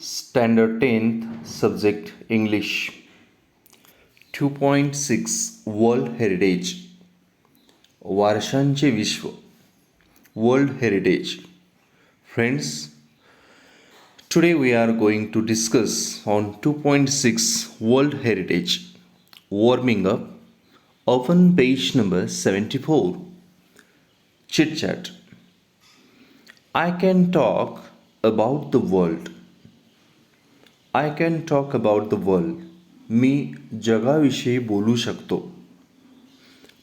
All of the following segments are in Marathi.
Standard 10th Subject English 2.6 World Heritage वारशांचे विश्व World Heritage. Friends, today we are going to discuss on 2.6 World Heritage. Warming up, open page number 74. Chit Chat. I can talk about the world. I can talk about the world. मी जगाविषयी बोलू शकतो.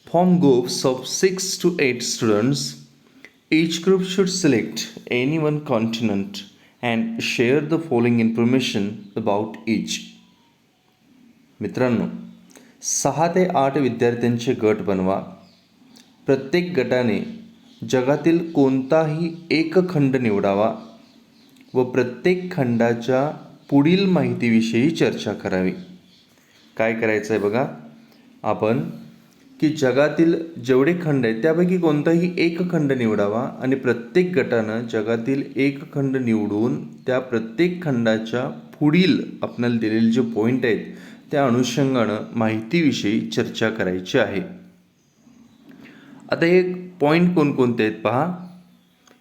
Form groups of 6 to 8 students. Each group should select any one continent and share the following information about each. मित्रांनो, 6 ते 8 विद्यार्थ्यांचे गट बनवा. प्रत्येक गटाने जगातील कोणताही एक खंड निवडावा व प्रत्येक खंडाच्या पुढील माहितीविषयी चर्चा करावी. काय करायचं आहे बघा, आपण की जगातील जेवढे खंड आहेत त्यापैकी कोणताही एक खंड निवडावा आणि प्रत्येक गटानं जगातील एक खंड निवडून त्या प्रत्येक खंडाच्या पुढील आपल्याला दिलेले जे पॉईंट आहेत त्या अनुषंगानं माहितीविषयी चर्चा करायची आहे. आता हे पॉईंट कोणकोणते आहेत पहा.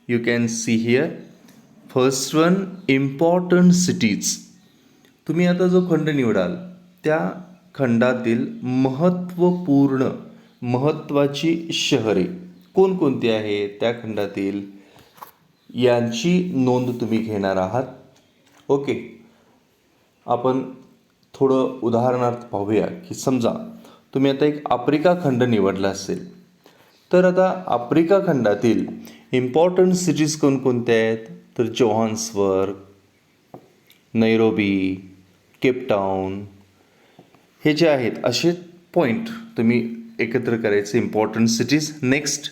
You can see here. First one, important cities. तुम्ही आता जो खंड निवडाल त्या खंडातील महत्त्वाची शहरे कोणकोणती आहेत त्या खंडातील यांची नोंद तुम्ही घेणार आहात. ओके, आपण थोडं उदाहरणार्थ पाहूया की समजा तुम्ही आता एक आफ्रिका खंड निवडला असेल तर आता आफ्रिका खंडातील इम्पॉर्टंट सिटीज कोणकोणत्या आहेत तर जोहान्सबर्ग, नैरोबी, केपटाऊन हे जे आहेत असे पॉईंट तुम्ही एकत्र करायचे. Important cities. Next,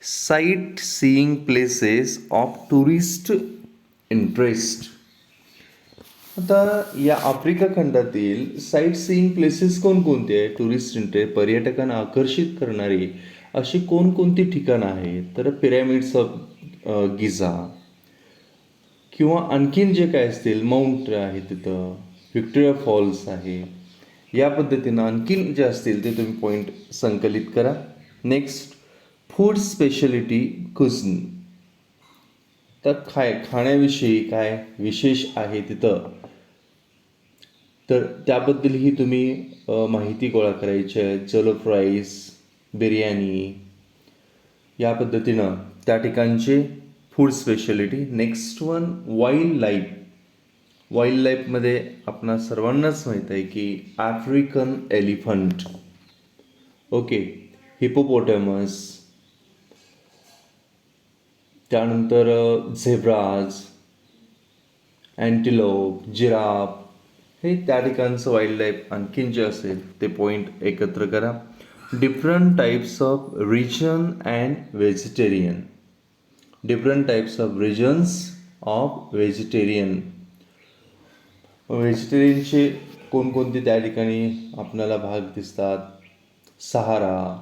site seeing places of tourist interest. आता या आफ्रिका खंडातील साईट सीइंग प्लेसेस कोणकोणते आहेत, टुरिस्ट इंटरेस्ट पर्यटकांना आकर्षित करणारी अशी कोणकोणती ठिकाणं आहेत तर पिरॅमिड्स ऑफ गिझा किंवा आणखीन जे काय असतील माउंट आहे तिथं, व्हिक्टोरिया फॉल्स आहे. या पद्धतीनं आणखीन जे असतील ते तुम्ही पॉईंट संकलित करा. Next, food speciality cuisine. तर खाण्याविषयी काय विशेष आहे तिथं तर त्याबद्दलही तुम्ही माहिती गोळा करायची आहे. जलोफ राईस, बिर्याणी या पद्धतीनं त्या ठिकाणचे food speciality. Next one, wild life. Wild लाईफमध्ये आपणा सर्वांनाच माहीत आहे की आफ्रिकन एलिफंट, ओके, हिपोपोटॅमस, त्यानंतर झेब्राज, अँटिलोप, जिराफ हे त्या ठिकाणचं वाईल्ड लाईफ. आणखीन जे असेल ते पॉईंट एकत्र करा. Different types of region and vegetarian. Different types of regions of vegetarian. व्हेजिटेरियनचे कोणकोणते त्या ठिकाणी आपल्याला भाग दिसतात. सहारा,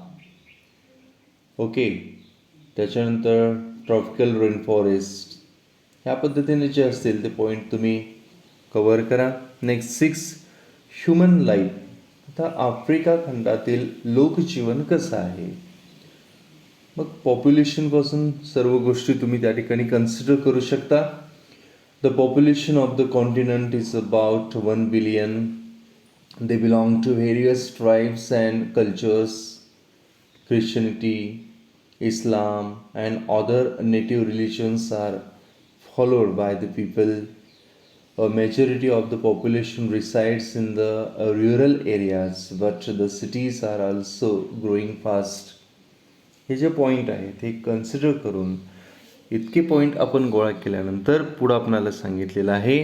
ओके, त्याच्यानंतर ट्रॉपिकल रेन फॉरेस्ट. ह्या पद्धतीने जे असतील ते पॉईंट तुम्ही कवर करा. Next 6, human life. आता आफ्रिका खंडातील लोकजीवन कसं आहे. मग पॉप्युलेशनपासून सर्व गोष्टी तुम्ही त्या ठिकाणी कन्सिडर करू शकता. The population of the continent is about 1 billion. They belong to various tribes and cultures. Christianity, Islam and other native religions are followed by the people. A majority of the population resides in the rural areas, but the cities are also growing fast. हे जे पॉईंट आहे ते कन्सिडर करून इतके पॉईंट आपण गोळा केल्यानंतर पुढं आपणाला सांगितलेलं आहे.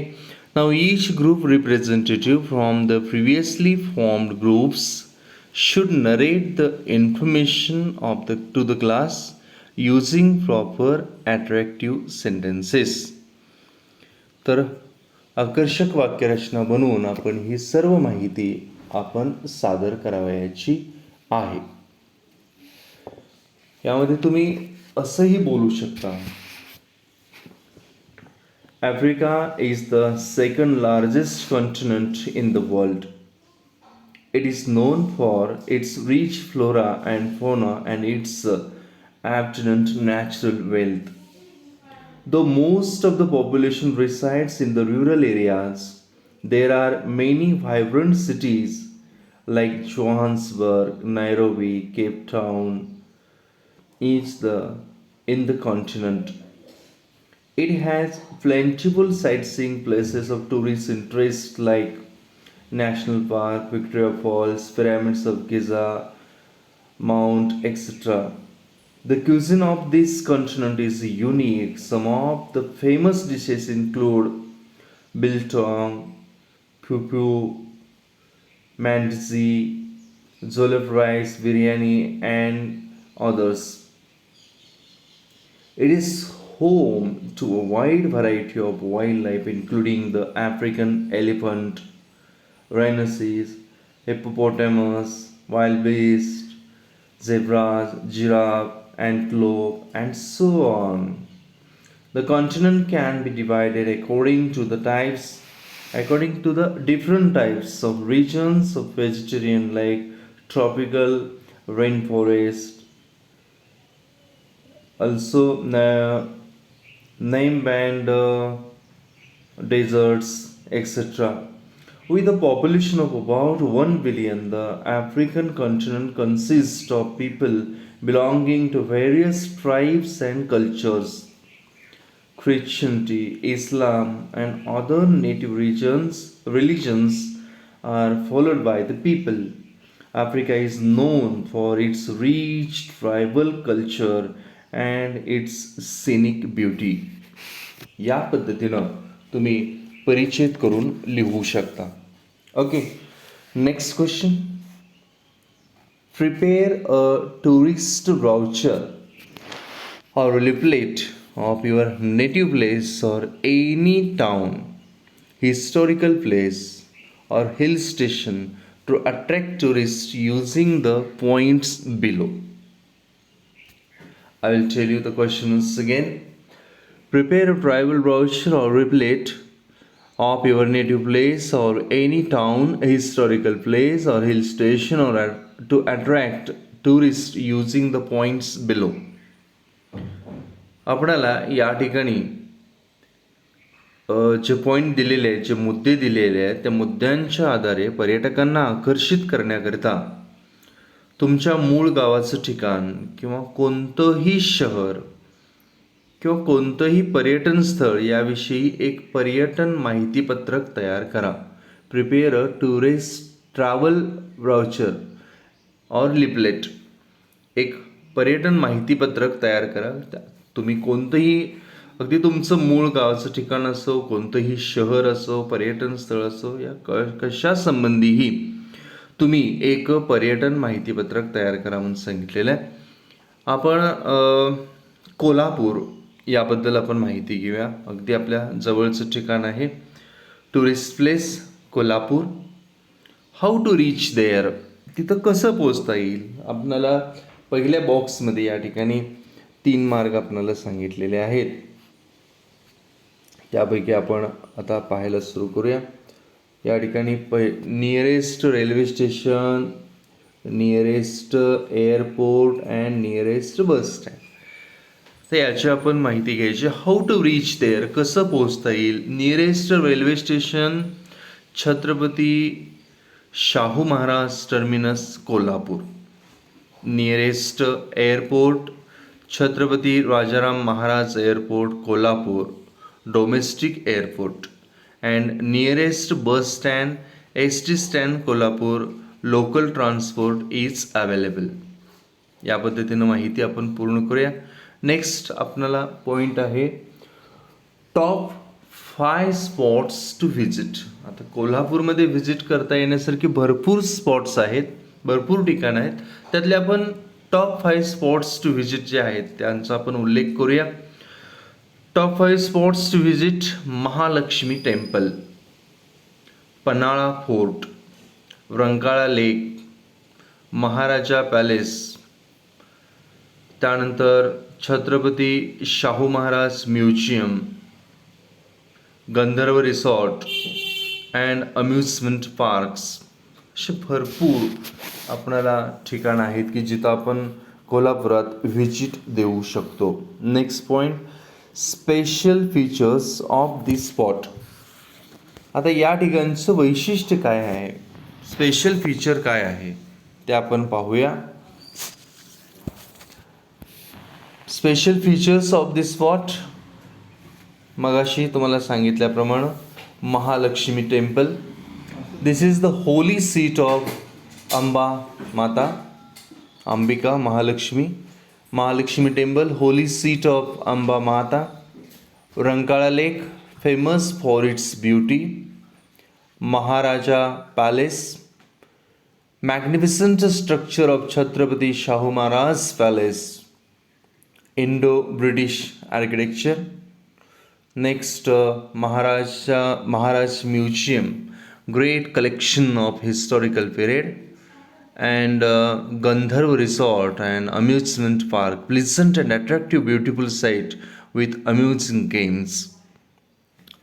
Now each group representative from the previously formed groups should narrate the information to the class using proper attractive sentences. तर आकर्षक वाक्यरचना बनवून आपण ही सर्व माहिती आपण सादर करावयाची आहे. यामध्ये तुम्ही असंही बोलू शकता Africa is the second largest continent in the world. It is known for its rich flora and fauna and its abundant natural wealth. Though most of the population resides in the rural areas, there are many vibrant cities like Johannesburg, Nairobi, Cape Town, each in the continent. It has plentiful sightseeing places of tourist interest like National Park, Victoria Falls, Pyramids of Giza, Mount, etc. The cuisine of this continent is unique. Some of the famous dishes include biltong, pupu, mandzi, jollof rice, biryani, and others. It is home to a wide variety of wildlife, including the African elephant, rhinoceros, hippopotamus, wild beast, zebras, giraffe, antelope, and so on. The continent can be divided according to the different types of regions of vegetarian like tropical rainforest, also name band deserts, etc. With a population of about 1 billion, the African continent consists of people belonging to various tribes and cultures. Christianity, Islam, and other native religions are followed by the people. Africa is known for its rich tribal culture and its scenic beauty. या पद्धतीनं तुम्ही परिच्छेद करून लिहू शकता. Okay, next question. Prepare a tourist voucher or leaflet of your native place or any town, historical place, or hill station to attract tourists using the points below. I will tell you the questions again. Prepare a travel brochure or leaflet of your native place or any town, historical place, or hill station, or to attract tourists using the points below. आपणाला या ठिकाणी जे पॉईंट दिलेले आहेत, जे मुद्दे दिलेले आहेत, त्या मुद्द्यांच्या आधारे पर्यटकांना आकर्षित करण्याकरिता तुमच्या मूळ गावाचं ठिकाण किंवा कोणतंही शहर किंवा कोणतंही पर्यटन स्थळ याविषयी एक पर्यटन माहितीपत्रक तयार करा. Prepare a tourist travel brochure और लिपलेट. एक पर्यटन माहितीपत्रक तयार करा. तुम्ही कोणतंही, अगदी तुमचं मूळ गावाचं ठिकाण असो, कोणतंही शहर असो, पर्यटन स्थळ असो, या कशा संबंधीही तुम्ही एक पर्यटन माहितीपत्रक तयार करा म्हणून सांगितलेलं आहे. आपण कोल्हापूर याबद्दल आपण माहिती घेऊया. अगदी आपल्या जवळचं ठिकाण आहे tourist place Kolhapur. How to reach there. तिथं कसं पोचता येईल. आपल्याला पहिल्या बॉक्समध्ये या ठिकाणी 3 मार्ग आपल्याला सांगितलेले आहेत. त्यापैकी आपण आता पाहायला सुरू करूया. या ठिकाणी nearest railway station, nearest airport and nearest bus stand. तर याची आपण माहिती घ्यायची. How to reach there. कसं पोचता येईल. Nearest railway station Chhatrapati Shahu Maharaj terminus Kolhapur. Nearest airport Chhatrapati Rajaram Maharaj airport Kolhapur domestic airport. And nearest bus stand ST stand Kolhapur local transport is available. या पद्धतीनं माहिती आपण पूर्ण करूया. नेक्स्ट आपल्याला पॉईंट आहे टॉप 5 स्पॉट्स टू व्हिजिट. आता कोल्हापूरमध्ये व्हिजिट करता येण्यासारखी भरपूर स्पॉट्स आहेत, भरपूर ठिकाणं आहेत. त्यातले आपण टॉप 5 स्पॉट्स टू व्हिजिट जे आहेत त्यांचा आपण उल्लेख करूया. Top 5 spots to visit. Mahalakshmi temple, Panhala fort, Rankala lake, Maharaja palace, त्यानंतर Chhatrapati Shahu Maharaj museum, Gandharva resort and amusement parks असे भरपूर आपणाला ठिकाण आहेत की जिथं आपण कोल्हापुरात व्हिजिट देऊ शकतो. Next point, special features of this spot. आता या ठिकाणचं वैशिष्ट्य काय आहे, स्पेशल फीचर काय आहे ते आपण पाहूया. Special features of this spot, मगाशी तुम्हाला सांगितल्याप्रमाणे Mahalakshmi temple. This is the holy seat of Amba Mata, Ambika Mahalakshmi temple, holy seat of Amba Mata. Rankala lake, famous for its beauty. Maharaja palace, magnificent structure of Chhatrapati Shahu Maharaj palace, Indo British architecture. Next, Maharaj museum, great collection of historical period. And Gandharva resort and amusement park, pleasant and attractive beautiful site with amusing games.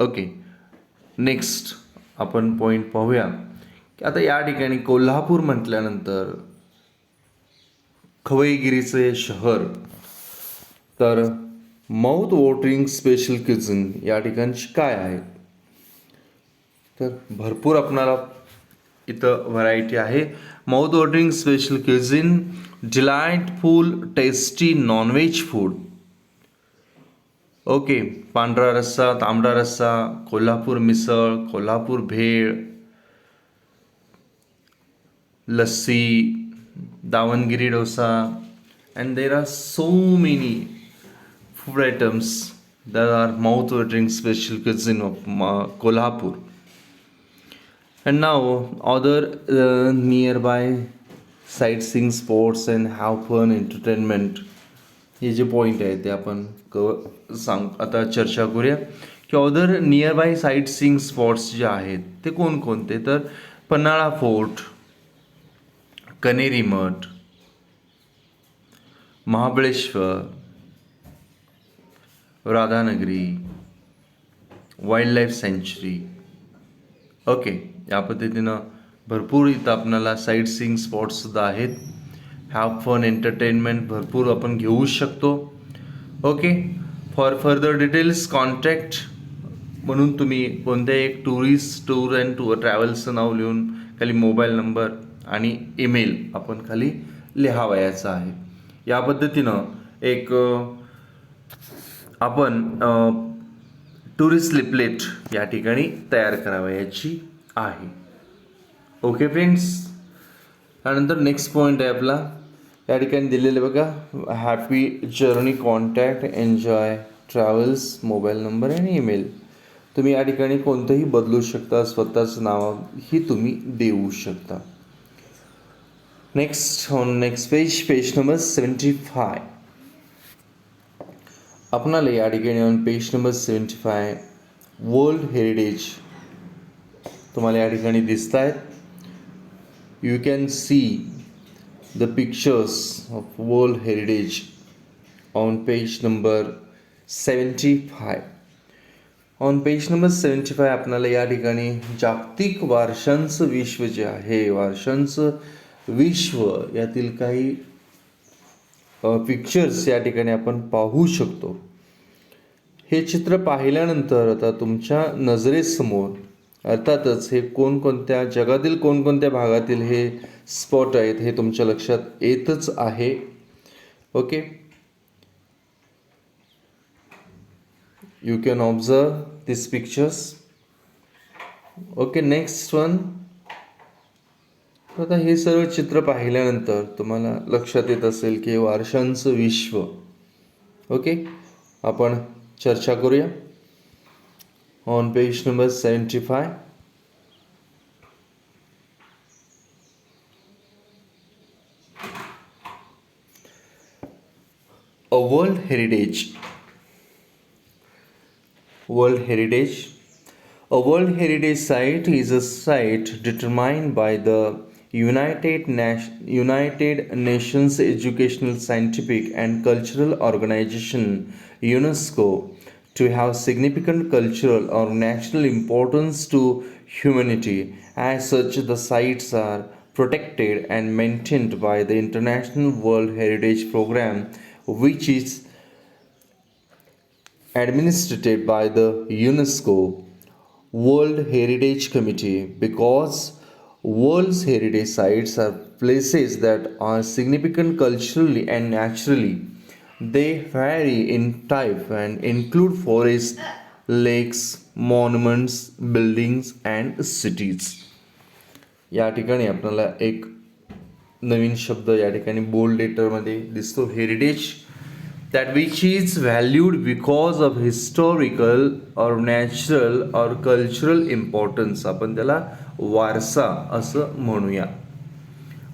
Okay, next आपण पॉईंट पाहूया की आता या ठिकाणी कोल्हापूर म्हटल्यानंतर खवईगिरीचे शहर, तर माउथ वॉटरिंग स्पेशल क्युझिन या ठिकाणची काय आहे, तर भरपूर आपणाला इथं व्हरायटी आहे. Mouth watering special cuisine, delightful tasty non veg food. Okay, पांढरा रस्सा, तांबडा रस्सा, कोल्हापूर मिसळ, कोल्हापूर भेळ, lassi, Davangere dosa, and there are so many food items that are mouth-watering special cuisine of Kolhapur. And now other nearby sightseeing spots and have fun entertainment, हे जे पॉईंट आहे ते आपण आता चर्चा करूया की other nearby sightseeing spots जे आहेत ते कोणकोणते. तर Panhala fort, Kaneri Math, Mahabaleshwar, Radhanagari, wildlife सँच्युरी. ओके, या पद्धतीनं भरपूर इथं आपल्याला साईट सीइंग स्पॉट्ससुद्धा आहेत. हॅव फन एंटरटेनमेंट भरपूर आपण घेऊ शकतो. Okay, for further details contact म्हणून तुम्ही कोणत्याही एक टूर अँड ट्रॅव्हल्सचं नाव लिहून खाली मोबाईल नंबर आणि ईमेल आपण खाली लिहावयाचा आहे. या पद्धतीनं एक आपण टुरिस्ट लिपलेट या ठिकाणी तयार करावयाची आहे. ओके फ्रेंड्स, त्यानंतर नेक्स्ट पॉईंट आहे आपला या ठिकाणी दिलेले बघा, happy journey, contact, enjoy travels, mobile number आणि ईमेल. तुम्ही या ठिकाणी कोणतंही बदलू शकता, स्वतःचं नावही तुम्ही देऊ शकता. Next, on next page number 75. आपणाला या ठिकाणी on page number 75 world heritage तुम्हाला या ठिकाणी दिसत आहेत. You can see the pictures of World Heritage on page number 75. On page number 75 आपल्याला या ठिकाणी जागतिक वारशांचं विश्व जे आहे, वारशांचं विश्व यातील काही पिक्चर्स या ठिकाणी आपण पाहू शकतो. हे चित्र पाहिल्यानंतर आता तुमच्या नजरेसमोर अर्थातच हे कोणकोणत्या जगातील कोणकोणत्या भागातील हे स्पॉट आहेत हे तुमच्या लक्षात येतच आहे. Okay, you can observe this pictures. Okay, next one. आता हे सर्व चित्र पाहिल्यानंतर तुम्हाला लक्षात येत असेल की वारशांचं विश्व. ओके, आपण चर्चा करूया on page number 75. A World Heritage. World Heritage. A World Heritage Site is a site determined by the United Nations Educational, Scientific and Cultural Organization (UNESCO) to have significant cultural or national importance to humanity. As such, the sites are protected and maintained by the International World Heritage Program, which is administered by the UNESCO World Heritage Committee. Because World's heritage sites are places that are significant culturally and naturally, they vary in type and include forests, lakes, monuments, buildings and cities. या ठिकाणी आपल्याला एक नवीन शब्द या ठिकाणी बोल्ड लेटरमध्ये दिसतो, heritage. That which is valued because of historical और नॅचरल और कल्चरल इम्पॉर्टन्स. आपण त्याला वारसा असं म्हणूया.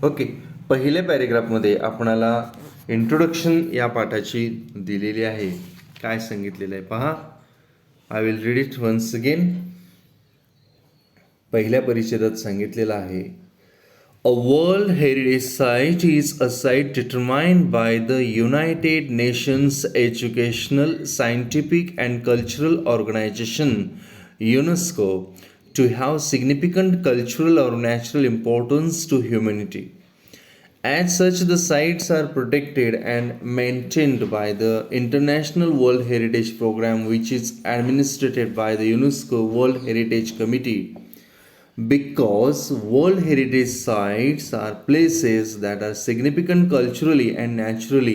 ओके, पहिल्या पॅरेग्राफमध्ये आपणाला इंट्रोडक्शन या पाठाची दिलेली आहे. काय सांगितलेलं आहे पहा. I will read it once again. पहिल्या परिच्छेदात सांगितलेलं आहे, a world heritage site is a site determined by the United Nations Educational, Scientific and Cultural Organization UNESCO to have significant cultural or natural importance to humanity. As such, the sites are protected and maintained by the International World Heritage Program, which is administered by the UNESCO World Heritage Committee. Because World Heritage Sites are places that are significant culturally and naturally,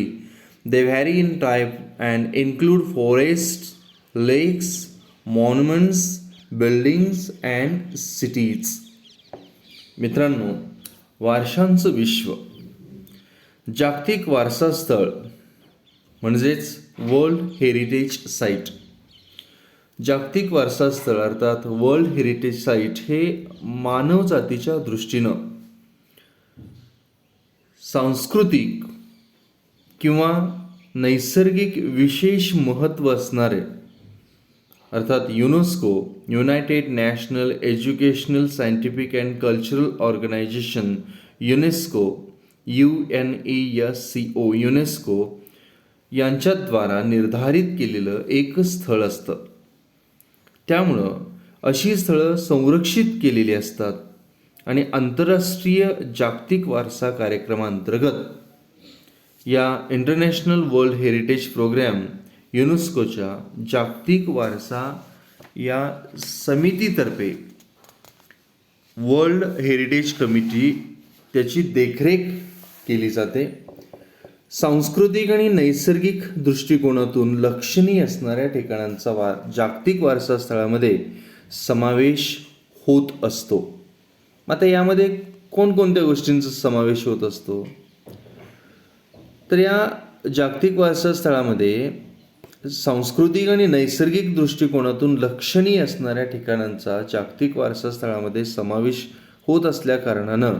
they vary in type and include forests, lakes, monuments, buildings and cities. मित्रांनो, वारशांचं विश्व, जागतिक वारसा स्थळ म्हणजेच वर्ल्ड हेरिटेज साईट. जागतिक वारसा स्थळ अर्थात वर्ल्ड हेरिटेज साईट हे मानवजातीच्या दृष्टीनं सांस्कृतिक किंवा नैसर्गिक विशेष महत्त्व असणारे, अर्थात UNESCO United national educational, Scientific and Cultural Organization UNESCO UNESCO UNESCO यांच्याद्वारा निर्धारित केलेलं एक स्थळ असतं. त्यामुळं अशी स्थळं संरक्षित केलेली असतात आणि आंतरराष्ट्रीय जागतिक वारसा कार्यक्रमांतर्गत या इंटरनॅशनल वर्ल्ड हेरिटेज प्रोग्रॅम युनेस्कोच्या जागतिक वारसा या समितीतर्फे वर्ल्ड हेरिटेज कमिटी त्याची देखरेख केली जाते. सांस्कृतिक आणि नैसर्गिक दृष्टिकोनातून लक्षणीय असणाऱ्या ठिकाणांचा जागतिक वारसा स्थळामध्ये समावेश होत असतो. आता यामध्ये कोणकोणत्या गोष्टींचा समावेश होत असतो, तर या जागतिक वारसा स्थळामध्ये सांस्कृतिक आणि नैसर्गिक दृष्टिकोनातून लक्षणीय असणाऱ्या ठिकाणांचा जागतिक वारसा स्थळामध्ये समावेश होत असल्या कारणानं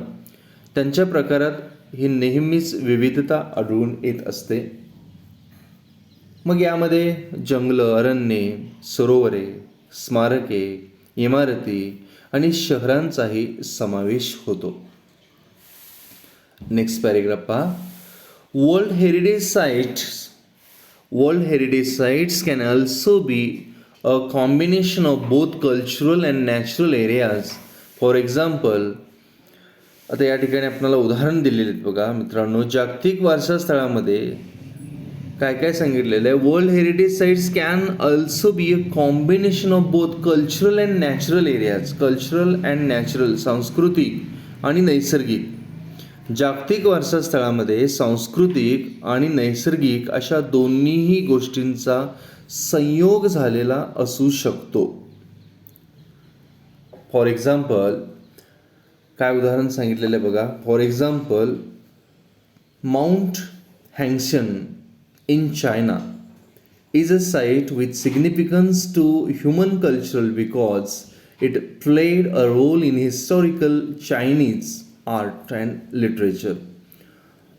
त्यांच्या प्रकारात ही नेहमीच विविधता आढळून येत असते. मग यामध्ये जंगलं, अरण्ये, सरोवरे, स्मारके, इमारती आणि शहरांचाही समावेश होतो. नेक्स्ट पॅरेग्राफ पहा. World heritage sites can also be a combination of both cultural and natural areas. For example, आता या ठिकाणी आपल्याला उदाहरण दिलेले आहेत बघा मित्रांनो. जागतिक वारसा स्थळामध्ये काय काय सांगितलेलं आहे, world heritage sites can also be a combination of both cultural and natural areas. Cultural and natural, सांस्कृतिक आणि नैसर्गिक. जागतिक वारसा स्थळामध्ये सांस्कृतिक आणि नैसर्गिक अशा दोन्हीही गोष्टींचा संयोग झालेला असू शकतो. फॉर एक्झाम्पल, काय उदाहरण सांगितलेलं आहे बघा. For example, Mount Huangshan in China is a site with significance to human culture because it played a role in historical Chinese art and literature.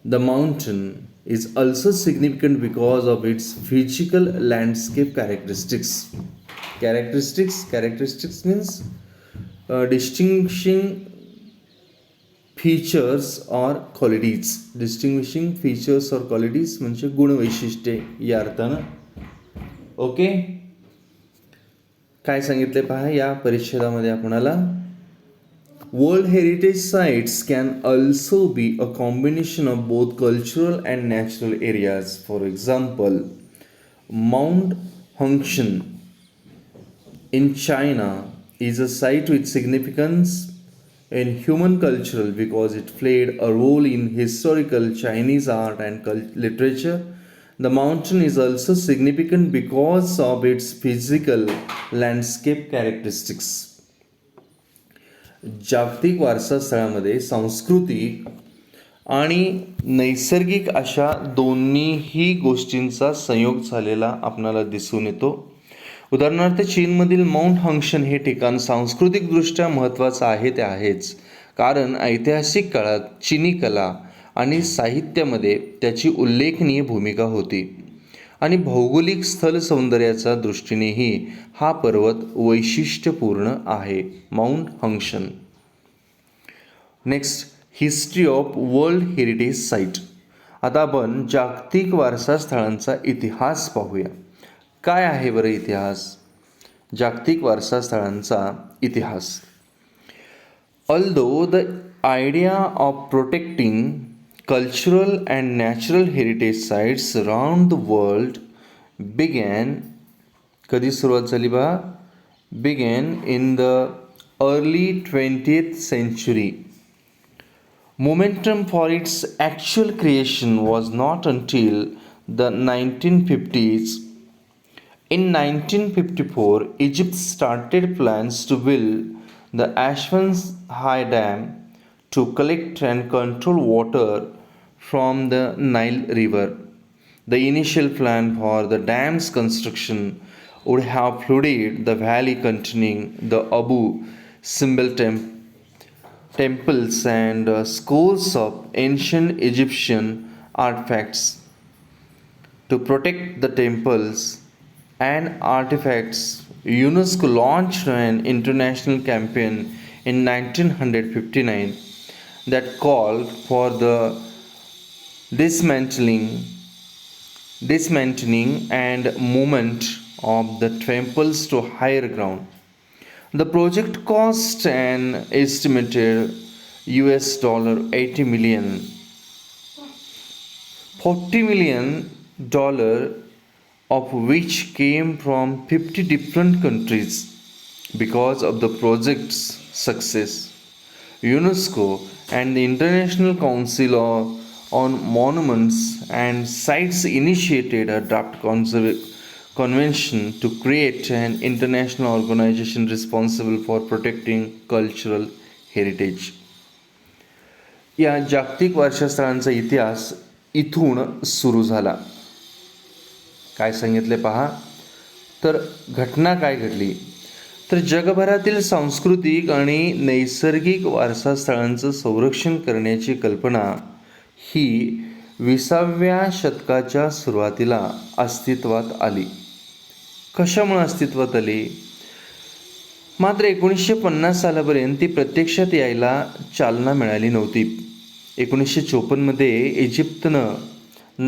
The mountain is also significant because of its physical landscape characteristics. Characteristics means distinguishing features or qualities. Distinguishing features or qualities म्हणजे गुणवैशिष्ट्ये या अर्थानं. ओके, काय सांगितले पहा या परिच्छेदामध्ये आपणाला. World heritage sites can also be a combination of both cultural and natural areas. For example, Mount Huangshan in China is a site with significance in human culture because it played a role in historical Chinese art and literature. The mountain is also significant because of its physical landscape characteristics. जागतिक वारसा स्थळामध्ये सांस्कृतिक आणि नैसर्गिक अशा दोन्हीही गोष्टींचा संयोग झालेला आपल्याला दिसून येतो. उदाहरणार्थ, चीनमधील माउंट हंक्शन हे ठिकाण सांस्कृतिकदृष्ट्या महत्त्वाचं आहे ते आहेच, कारण ऐतिहासिक काळात चीनी कला आणि साहित्यामध्ये त्याची उल्लेखनीय भूमिका होती आणि भौगोलिक स्थल सौंदर्याच्या दृष्टीनेही हा पर्वत वैशिष्ट्यपूर्ण आहे. Mount Huangshan. Next, history of world heritage site. आता आपण जागतिक वारसा स्थळांचा इतिहास पाहूया. काय आहे बरं इतिहास? जागतिक वारसा स्थळांचा इतिहास. Although the idea of protecting cultural and natural heritage sites around the world begin, कधी सुरुवात झाली बा? Begin in the early 20th century. Momentum for its actual creation was not until the 1950s. In 1954, Egypt started plans to build the Aswan High Dam to collect and control water from the Nile River. The initial plan for the dam's construction would have flooded the valley containing the Abu Simbel temples and scores of ancient Egyptian artifacts. To protect the temples and artifacts, UNESCO launched an international campaign in 1959 that called for the dismantling and movement of the temples to higher ground. The project cost an estimated $80 million. $40 million of which came from 50 different countries. Because of the project's success, UNESCO and the International Council on Monuments and Sites initiated a draft convention to create an international organization responsible for protecting cultural heritage. या जागतिक वारसास्थळांचा इतिहास इथून सुरू झाला. काय सांगितले पहा, तर घटना काय घडली, तर जगभरातील सांस्कृतिक आणि नैसर्गिक वारसा स्थळांचं संरक्षण करण्याची कल्पना ही 20व्या शतकाच्या सुरुवातीला अस्तित्वात आली. कशामुळे अस्तित्वात आली? मात्र 1950 सालापर्यंत ती प्रत्यक्षात यायला चालना मिळाली नव्हती. 1954मध्ये इजिप्तनं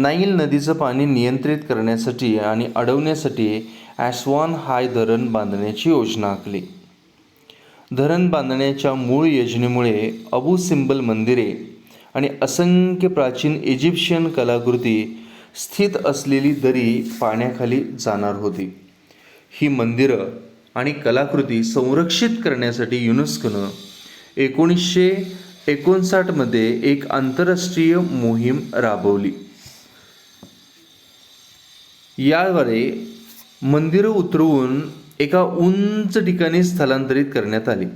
नाईल नदीचं पाणी नियंत्रित करण्यासाठी आणि अडवण्यासाठी ॲस्वान हाय धरण बांधण्याची योजना आखली. धरण बांधण्याच्या मूळ योजनेमुळे अबू सिम्बल मंदिरे आणि असंख्य प्राचीन इजिप्शियन कलाकृती स्थित असलेली दरी पाण्याखाली जाणार होती. ही मंदिरं आणि कलाकृती संरक्षित करण्यासाठी युनेस्कोनं 1959मध्ये एक आंतरराष्ट्रीय मोहीम राबवली. याद्वारे मंदिरं उतरवून एका उंच ठिकाणी स्थलांतरित करण्यात आली.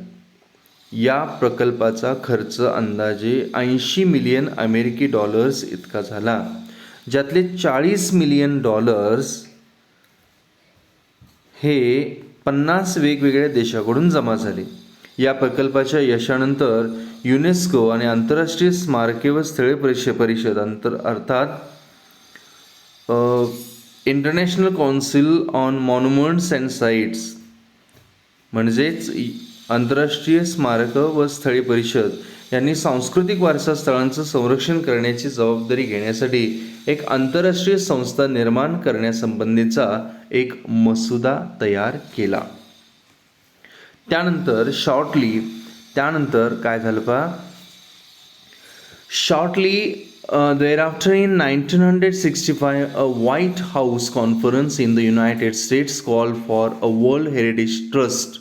या प्रकल्पाचा खर्च अंदाजे $80 मिलियन इतका झाला, ज्यातले $40 मिलियन हे 50 वेगवेगळ्या देशाकडून जमा झाले. या प्रकल्पाच्या यशानंतर युनेस्को आणि आंतरराष्ट्रीय स्मारके व स्थळे परिषद अर्थात international council on monuments and sites म्हणजेच आंतरराष्ट्रीय स्मारकं व स्थळे परिषद यांनी सांस्कृतिक वारसा स्थळांचं संरक्षण करण्याची जबाबदारी घेण्यासाठी एक आंतरराष्ट्रीय संस्था निर्माण करण्यासंबंधीचा एक मसुदा तयार केला. त्यानंतर काय झालं पहा, shortly thereafter in 1965 a White House conference in the United States called for a World Heritage Trust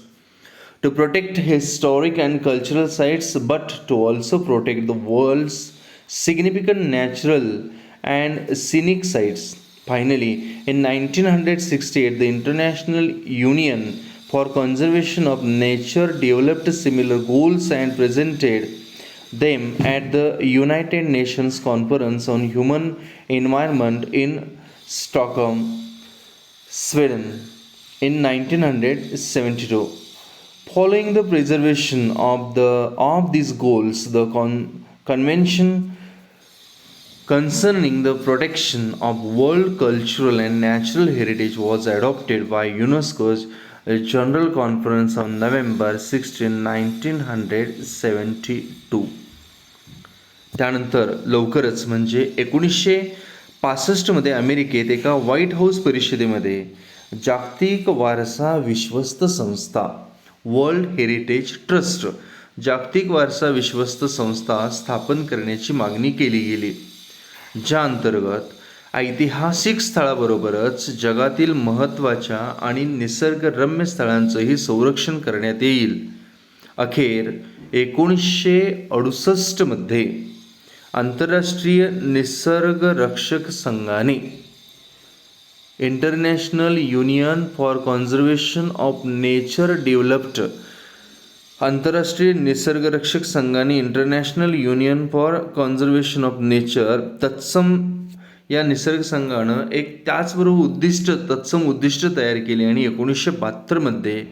to protect historic and cultural sites but to also protect the world's significant natural and scenic sites. Finally, in 1968 the International Union for Conservation of Nature developed similar goals and presented them at the United Nations Conference on Human Environment in Stockholm, Sweden in 1972. Following the preservation of these goals, the convention concerning the protection of world cultural and natural heritage was adopted by UNESCO's General Conference on November 16, 1972. त्यानंतर लवकरच म्हणजे 1965 अमेरिकेत एका व्हाईट हाऊस परिषदेमध्ये जागतिक वारसा विश्वस्त संस्था वर्ल्ड हेरिटेज ट्रस्ट जागतिक वारसा विश्वस्त संस्था स्थापन करण्याची मागणी केली गेली, ज्या अंतर्गत ऐतिहासिक स्थळाबरोबरच जगातील महत्त्वाच्या आणि निसर्गरम्य स्थळांचंही संरक्षण करण्यात येईल. अखेर 1968 मध्ये आंतरराष्ट्रीय निसर्गरक्षक संघाने international union for conservation of nature developed आंतरराष्ट्रीय निसर्गरक्षक संघाने international union for conservation of nature तत्सम या निसर्ग संघानं एक त्याचबरोबर तत्सम उद्दिष्ट तयार केले आणि 1972 मध्ये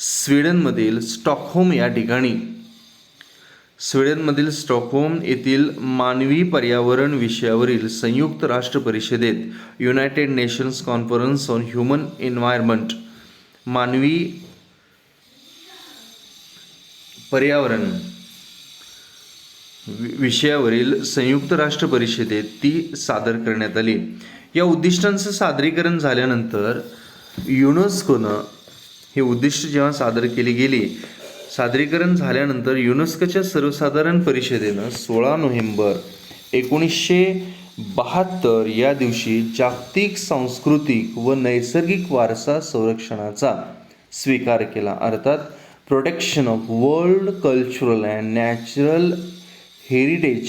स्वीडनमधील स्टॉकहोम येथील मानवी पर्यावरण विषयावरील संयुक्त राष्ट्र परिषदेत United nations conference on human environment मानवी पर्यावरण विषयावरील संयुक्त राष्ट्र परिषदेत ती सादर करण्यात आली. या उद्दिष्टांचं सादरीकरण झाल्यानंतर युनेस्कोनं हे उद्दिष्ट जेव्हा सादरीकरण झाल्यानंतर युनेस्कोच्या सर्वसाधारण परिषदेनं 16 नोव्हेंबर 1972 या दिवशी जागतिक सांस्कृतिक व नैसर्गिक वारसा संरक्षणाचा स्वीकार केला, अर्थात protection of world cultural and natural heritage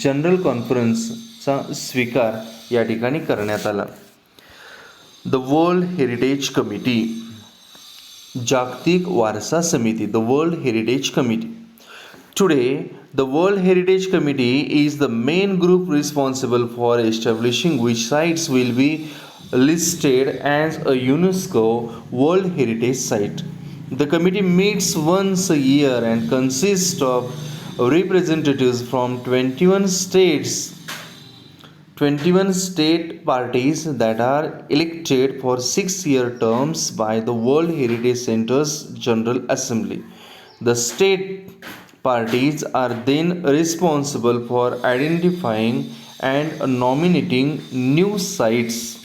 general कॉन्फरन्सचा स्वीकार या ठिकाणी करण्यात आला. द वर्ल्ड हेरिटेज कमिटी जागतिक वारसा समिती the world heritage committee. Today, the World Heritage Committee is the main group responsible for establishing which sites will be listed as a UNESCO World Heritage Site. The committee meets once a year and consists of representatives from 21 state parties that are elected for 6-year terms by the World Heritage Center's General Assembly. The state parties are then responsible for identifying and nominating new sites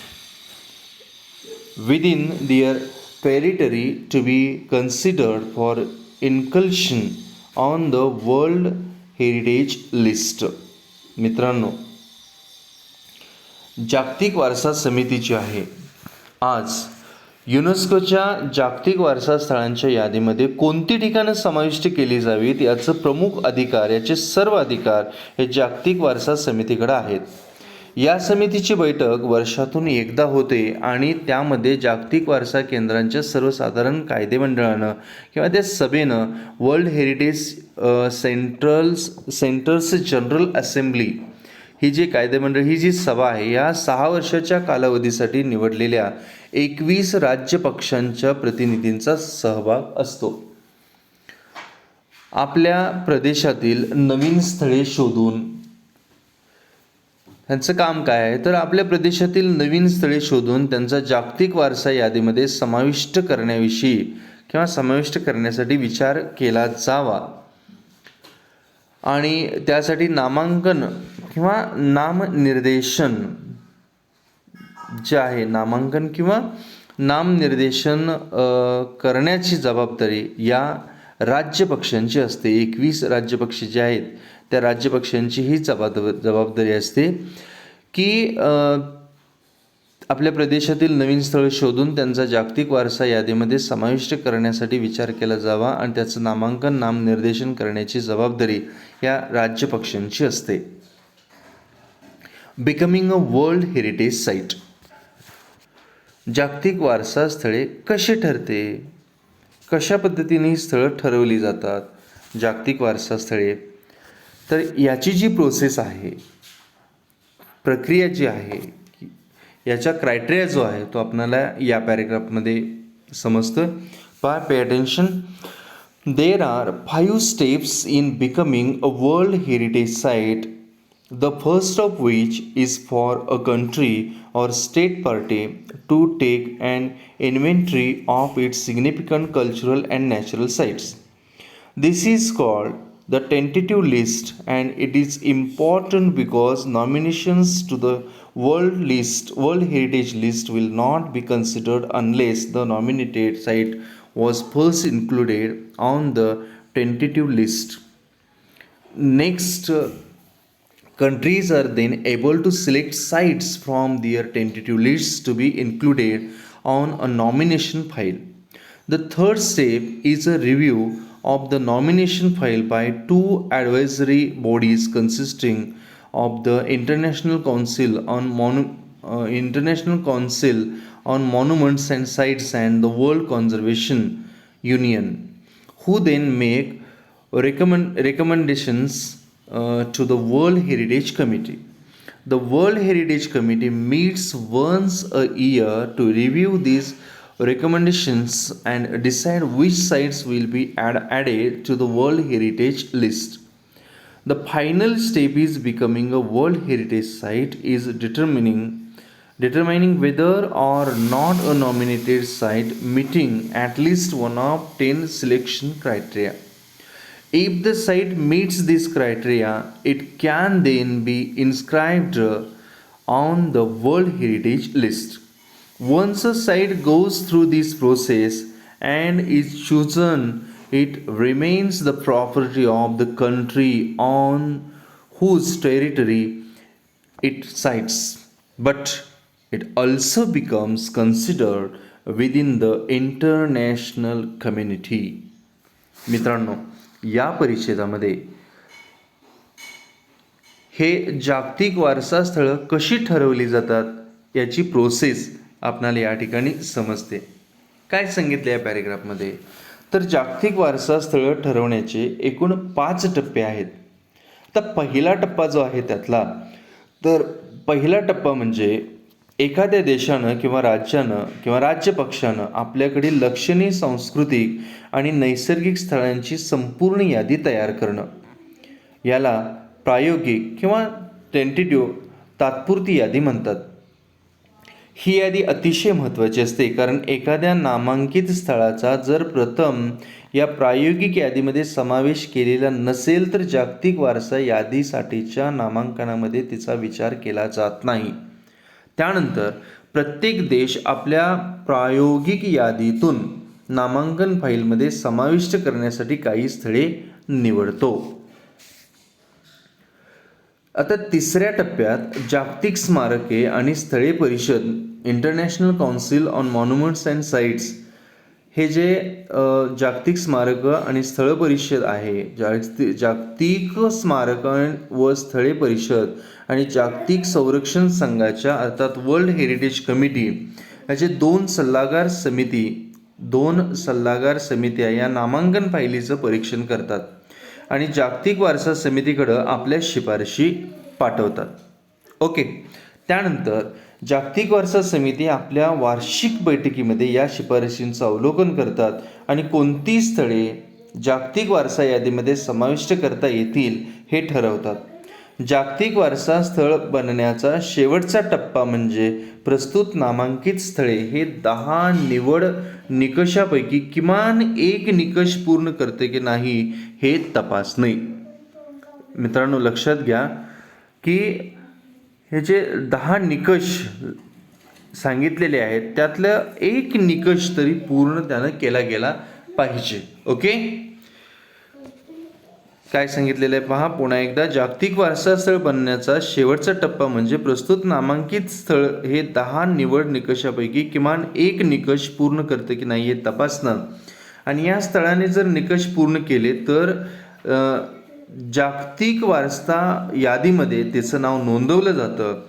within their territory to be considered for inclusion on the World Heritage List. मित्रांनो, जागतिक वारसा समिती जी आहे आज युनेस्कोच्या जागतिक वारसा स्थळांच्या यादीमध्ये कोणती ठिकाणं समाविष्ट केली जावीत याचं प्रमुख अधिकार, याचे सर्व अधिकार हे जागतिक वारसा समितीकडे आहेत. या समितीची बैठक वर्षातून एकदा होते आणि त्यामध्ये जागतिक वारसा केंद्रांच्या सर्वसाधारण कायदेमंडळानं किंवा त्या सभेनं world heritage centres general assembly ही जी कायदेमंडळ ही जी सभा आहे या 6 वर्षाच्या कालावधीसाठी निवडलेल्या 21 राज्य पक्षांच्या प्रतिनिधींचा सहभाग असतो. आपल्या प्रदेशातील नवीन स्थळे शोधून त्यांचं काम काय आहे तर आपल्या प्रदेशातील नवीन स्थळे शोधून त्यांचा जागतिक वारसा यादीमध्ये समाविष्ट करण्याविषयी किंवा समाविष्ट करण्यासाठी विचार केला जावा आणि त्यासाठी नामांकन किंवा नामनिर्देशन जे आहे नामांकन किंवा नामनिर्देशन करण्याची जबाबदारी या राज्यपक्षांची असते. 21 राज्यपक्ष जे आहेत त्या राज्यपक्षांची ही जबाबदारी असते की आपल्या प्रदेशातील नवीन स्थळ शोधून त्यांचा जागतिक वारसा यादीमध्ये समाविष्ट करण्यासाठी विचार केला जावा आणि त्याचं नामांकन नामनिर्देशन करण्याची जबाबदारी या राज्यपक्षांची असते. Becoming a world heritage site. जागतिक वारसा स्थळे कशी ठरते, कशा पद्धतीने ही स्थळं ठरवली जातात जागतिक वारसा स्थळे, तर याची जी प्रोसेस आहे, प्रक्रिया जी आहे, याचा क्रायटेरिया जो आहे तो आपल्याला या पॅरेग्राफमध्ये समजतं. Pay attention. There are 5 steps in becoming a world heritage site, the first of which is for a country or state party to take an inventory of its significant cultural and natural sites. This is called the tentative list, and it is important because nominations to the World Heritage List will not be considered unless the nominated site was first included on the tentative list. Next, countries are then able to select sites from their tentative lists to be included on a nomination file. The third step is a review of the nomination file by 2 advisory bodies consisting of the International Council on Monuments and Sites and the World Conservation Union, who then make recommendations to the World Heritage Committee. The World Heritage Committee meets once a year to review these recommendations and decide which sites will be added to the World Heritage List. The final step is becoming a World Heritage Site is determining whether or not a nominated site meeting at least one of 10 selection criteria. If the site meets this criteria, it can then be inscribed on the World Heritage List. Once a site goes through this process and is chosen, it remains the property of the country on whose territory it sites, but it also becomes considered within the international community. मित्रांनो, या परिच्छेदामध्ये हे जागतिक वारसा स्थळं कशी ठरवली जातात याची प्रोसेस आपणाला या ठिकाणी समजते. काय सांगितले या पॅरेग्राफमध्ये, तर जागतिक वारसा स्थळं ठरवण्याचे एकूण 5 टप्पे आहेत. तर पहिला टप्पा जो आहे त्यातला, तर पहिला टप्पा म्हणजे एखाद्या देशानं किंवा राज्यानं किंवा राज्यपक्षानं आपल्याकडील लक्षणीय सांस्कृतिक आणि नैसर्गिक स्थळांची संपूर्ण यादी तयार करणं. याला प्रायोगिक किंवा टेंटेटिव्ह तात्पुरती यादी म्हणतात. ही यादी अतिशय महत्त्वाची असते, कारण एखाद्या नामांकित स्थळाचा जर प्रथम या प्रायोगिक यादीमध्ये समावेश केलेला नसेल तर जागतिक वारसा यादीसाठीच्या नामांकनामध्ये तिचा विचार केला जात नाही. त्यानंतर प्रत्येक देश आपल्या प्रायोगिक यादीतून नामांकन फाईलमध्ये समाविष्ट करण्यासाठी काही स्थळे निवडतो. आता तिसऱ्या टप्प्यात जागतिक स्मारके आणि स्थळे परिषद, international council on monuments and sites, हे जे जागतिक स्मारकं आणि स्थळ परिषद आहे, जागतिक स्मारकं व स्थळे परिषद आणि जागतिक संरक्षण संघाच्या अर्थात वर्ल्ड हेरिटेज कमिटी याचे 2 सल्लागार समित्या या नामांकन फायलीचं परीक्षण करतात आणि जागतिक वारसा समितीकडं आपल्या शिफारशी पाठवतात. ओके. त्यानंतर जागतिक वारसा समिती आपल्या वार्षिक बैठकीमध्ये या शिफारशींचं अवलोकन करतात आणि कोणती स्थळे जागतिक वारसा यादीमध्ये समाविष्ट करता येतील हे ठरवतात. जागतिक वारसा स्थळ बनण्याचा शेवटचा टप्पा म्हणजे प्रस्तुत नामांकित स्थळे हे 10 निवड निकषापैकी किमान एक निकष पूर्ण करते की नाही हे तपासणे. मित्रांनो, लक्षात घ्या की हे जे 10 निकष सांगितलेले आहेत त्यातलं एक निकष तरी पूर्ण त्यानं केला गेला पाहिजे. ओके, काय सांगितलेलं आहे पहा पुन्हा एकदा. जागतिक वारसा स्थळ बनण्याचा शेवटचा टप्पा म्हणजे प्रस्तुत नामांकित स्थळ हे 10 निवड निकषापैकी किमान एक निकष पूर्ण करते की नाही हे तपासणं, आणि या स्थळाने जर निकष पूर्ण केले तर जागतिक वारसा यादीमध्ये त्याचं नाव नोंदवलं जातं.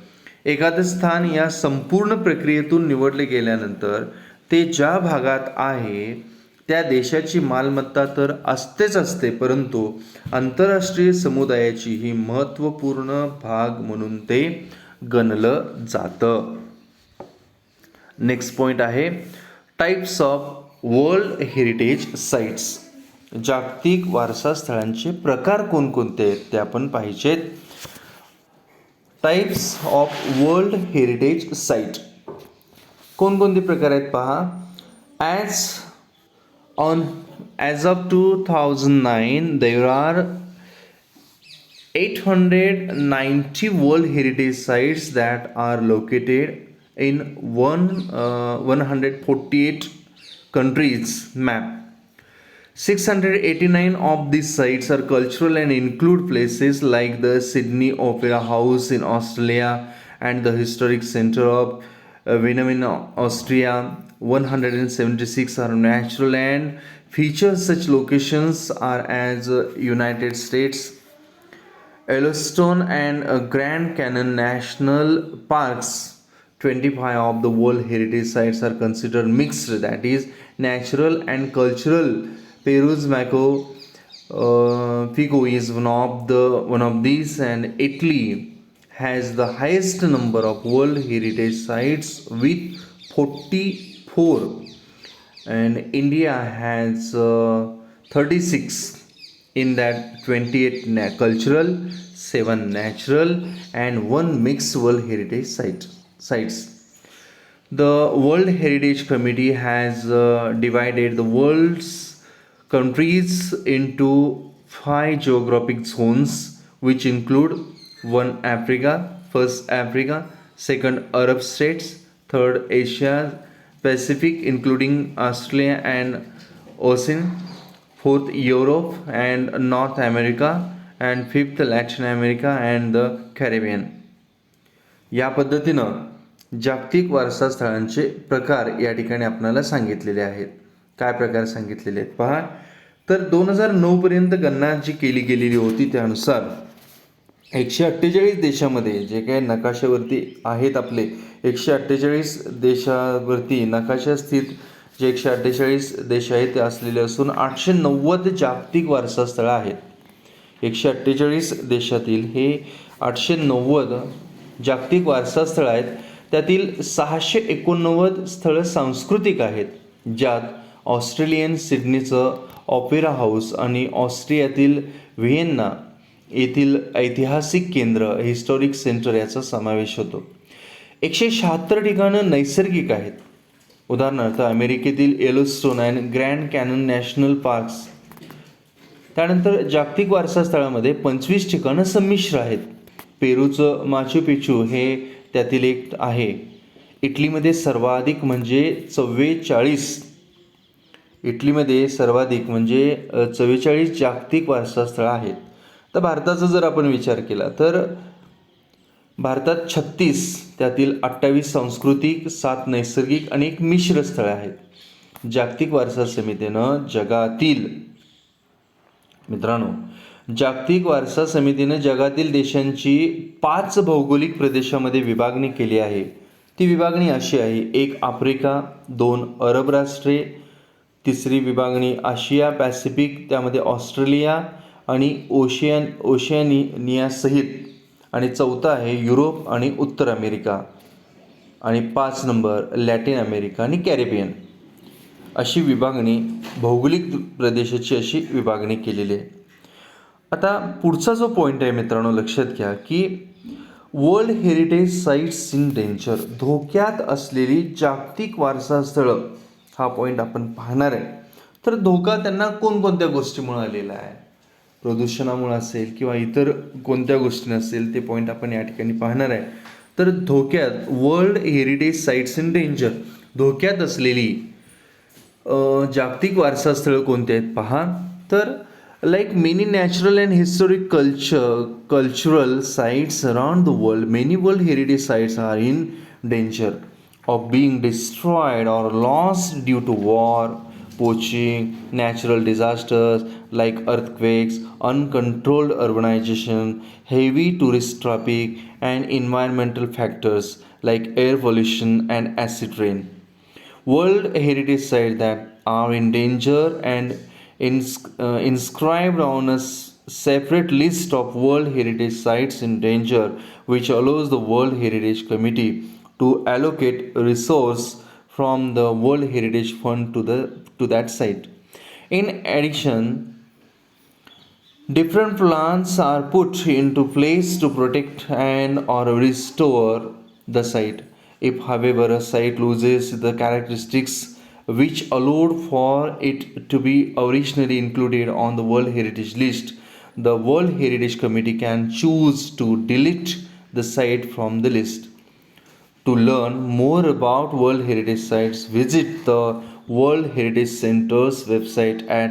एखादं स्थान या संपूर्ण प्रक्रियेतून निवडले गेल्यानंतर ते ज्या भागात आहे त्या देशाची मालमत्ता तर असतेच असते, परंतु आंतरराष्ट्रीय समुदायाची ही महत्त्वपूर्ण भाग म्हणून ते गणलं जातं. नेक्स्ट पॉईंट आहे types of world heritage sites. जागतिक वारसा स्थळांचे प्रकार कोणकोणते आहेत ते आपण पाहिजेत. Types of world heritage site कोणकोणते प्रकार आहेत पहा. as of 2009 there are 890 world heritage sites that are located in 148 countries map. 689 of these sites are cultural and include places like the Sydney Opera House in Australia and the historic center of Vienna in Austria. 176 are natural and feature such locations are as United States, Yellowstone and Grand Canyon National Parks. 25 of the World Heritage Sites are considered mixed, that is natural and cultural. Peru's Machu Picchu is one of these, and Italy has the highest number of World Heritage Sites with 44, and India has 36. In that 28 cultural, 7 natural, and 1 mixed World Heritage sites. The World Heritage Committee has divided the world's countries into 5 geographic zones, which include 1 Africa, first Africa, second Arab states, third Asia Pacific including Australia and Oceania, fourth Europe and North America, and fifth Latin America and the Caribbean. या पद्धतीनं जागतिक वारसा स्थळांचे प्रकार या ठिकाणी आपल्याला सांगितलेले आहेत. काय प्रकार सांगितलेले आहेत पहा. तर 2009 पर्यंत गणना जी केली गेलेली होती त्यानुसार 148 देशामध्ये जे काही नकाशावरती आहेत आपले 148 देशावरती नकाशा स्थित जे 148 देश आहेत ते असलेले असून 890 जागतिक वारसा स्थळं आहेत. 148 देशातील हे 890 जागतिक वारसा स्थळं आहेत. त्यातील 689 स्थळं सांस्कृतिक आहेत, ज्यात ऑस्ट्रेलियन सिडनीचं ऑपेरा हाऊस आणि ऑस्ट्रियातील व्हिएन्ना येथील ऐतिहासिक केंद्र हिस्टॉरिक सेंटर याचा समावेश होतो. 176 ठिकाणं नैसर्गिक आहेत, उदाहरणार्थ अमेरिकेतील येलोस्टोन आणि ग्रँड कॅनन नॅशनल पार्क्स. त्यानंतर जागतिक वारसा स्थळामध्ये 25 ठिकाणं संमिश्र आहेत. पेरूचं माचू पिचू हे त्यातील एक आहे. इटलीमध्ये सर्वाधिक म्हणजे 44 जागतिक वारसा स्थळं आहेत. तर भारताचा जर आपण विचार केला तर भारतात 36, त्यातील 28 सांस्कृतिक, 7 नैसर्गिक आणि 1 मिश्र स्थळं आहेत. जागतिक वारसा समितीनं जगातील देशांची 5 भौगोलिक प्रदेशामध्ये विभागणी केली आहे. ती विभागणी अशी आहे: 1 आफ्रिका, 2 अरब राष्ट्रे, 3री विभागणी आशिया पॅसिफिक, त्यामध्ये ऑस्ट्रेलिया आणि ओशियानिया सहित, आणि 4था आहे युरोप आणि उत्तर अमेरिका, आणि 5 नंबर लॅटिन अमेरिका आणि कॅरिबियन. अशी विभागणी भौगोलिक प्रदेशाची अशी विभागणी केलेली आहे. आता पुढचा जो पॉईंट आहे मित्रांनो, लक्षात घ्या की world heritage sites in danger, धोक्यात असलेली जागतिक वारसा स्थळं, हा पॉईंट आपण पाहणार आहे. तर धोका त्यांना कोणकोणत्या गोष्टीमुळे आलेला आहे, प्रदूषणामुळे असेल किंवा इतर कोणत्या गोष्टी असेल, ते पॉईंट आपण या ठिकाणी पाहणार आहे. तर धोक्यात world heritage sites in danger, धोक्यात असलेली जागतिक वारसा स्थळं कोणती आहेत पहा. तर like many natural and historic cultural sites around the world, many world heritage sites are in danger of being destroyed or lost due to war, poaching, natural disasters like earthquakes, uncontrolled urbanization, heavy tourist traffic, and environmental factors like air pollution and acid rain. World Heritage Sites that are in danger and inscribed on a separate list of World Heritage Sites in danger, which allows the World Heritage Committee to allocate resource from the World Heritage Fund to that site. In addition, different plans are put into place to protect and or restore the site. If, however, a site loses the characteristics which allowed for it to be originally included on the World Heritage List, the World Heritage Committee can choose to delete the site from the list. To learn more about World Heritage Sites, visit the World Heritage Center's website at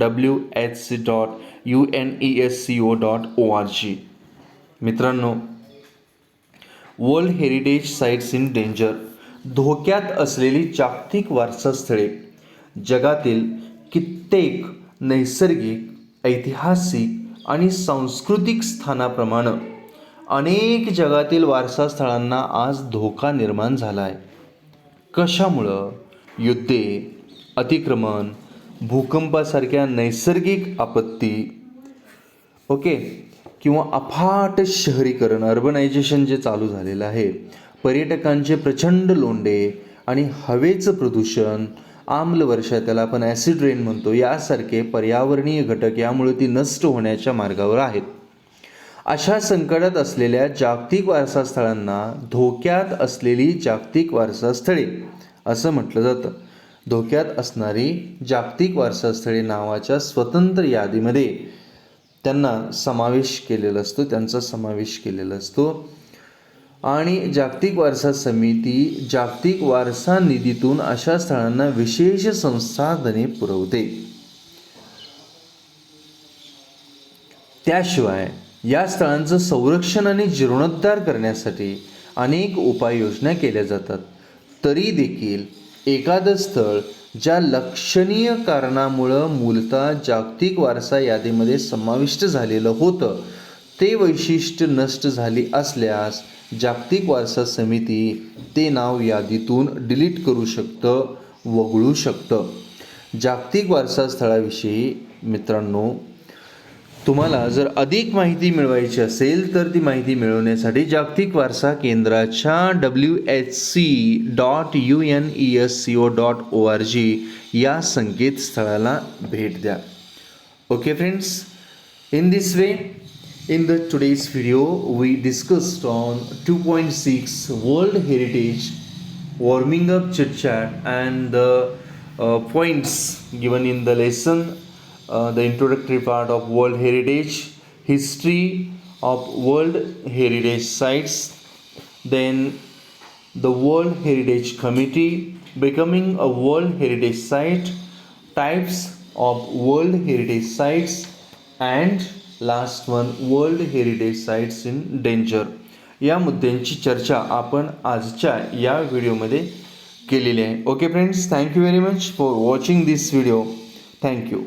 whc.unesco.org. मित्रांनो, world heritage sites in danger, धोक्यात असलेली जागतिक वारसास्थळे जगातील कित्येक नैसर्गिक, ऐतिहासिक आणि सांस्कृतिक स्थानाप्रमाणे अनेक जगातील वारसास्थळांना आज धोका निर्माण झाला आहे. कशामुळं? युद्धे, अतिक्रमण, भूकंपासारख्या नैसर्गिक आपत्ती, ओके, किंवा अफाट शहरीकरण, अर्बनायझेशन जे चालू झालेलं आहे, पर्यटकांचे प्रचंड लोंढे आणि हवेचं प्रदूषण, आम्लवर्षा, त्याला आपण ॲसिड रेन म्हणतो, यासारखे पर्यावरणीय घटक यामुळे ती नष्ट होण्याच्या मार्गावर आहेत. अशा संकटात असलेल्या जागतिक वारसास्थळांना धोक्यात असलेली जागतिक वारसास्थळे असं म्हटलं जातं. धोक्यात असणारी जागतिक वारसास्थळे नावाच्या स्वतंत्र यादीमध्ये त्यांना समावेश केलेला असतो, त्यांचा समावेश केलेला असतो. आणि जागतिक वारसा समिती जागतिक वारसा निधीतून अशा स्थळांना विशेष संसाधने पुरवते. त्याशिवाय या स्थळांचं संरक्षण आणि जीर्णोद्धार करण्यासाठी अनेक उपाययोजना केल्या जातात. तरी देखील एखादं स्थळ ज्या लक्षणीय कारणामुळं मूलतः जागतिक वारसा यादीमध्ये समाविष्ट झालेलं होतं ते वैशिष्ट्य नष्ट झाली असल्यास जागतिक वारसा समिती ते नाव यादीतून डिलीट करू शकतं, वगळू शकतं. जागतिक वारसा स्थळाविषयी मित्रांनो, तुम्हाला जर अधिक माहिती मिळवायची असेल तर ती माहिती मिळवण्यासाठी जागतिक वारसा केंद्राच्या whc.unesco.org या संकेतस्थळाला भेट द्या. Okay friends, in this way, in the today's video we discussed on 2.6 World Heritage warming up chit chat and the points given in the lesson, the introductory part of World Heritage, history of World Heritage Sites, then the World Heritage Committee becoming a World Heritage Site, types of World Heritage Sites, and last one, world heritage sites in danger. या मुद्द्यांची चर्चा आपण आजच्या या व्हिडिओमध्ये केलेली आहे. Okay friends, thank you very much for watching this video. Thank you.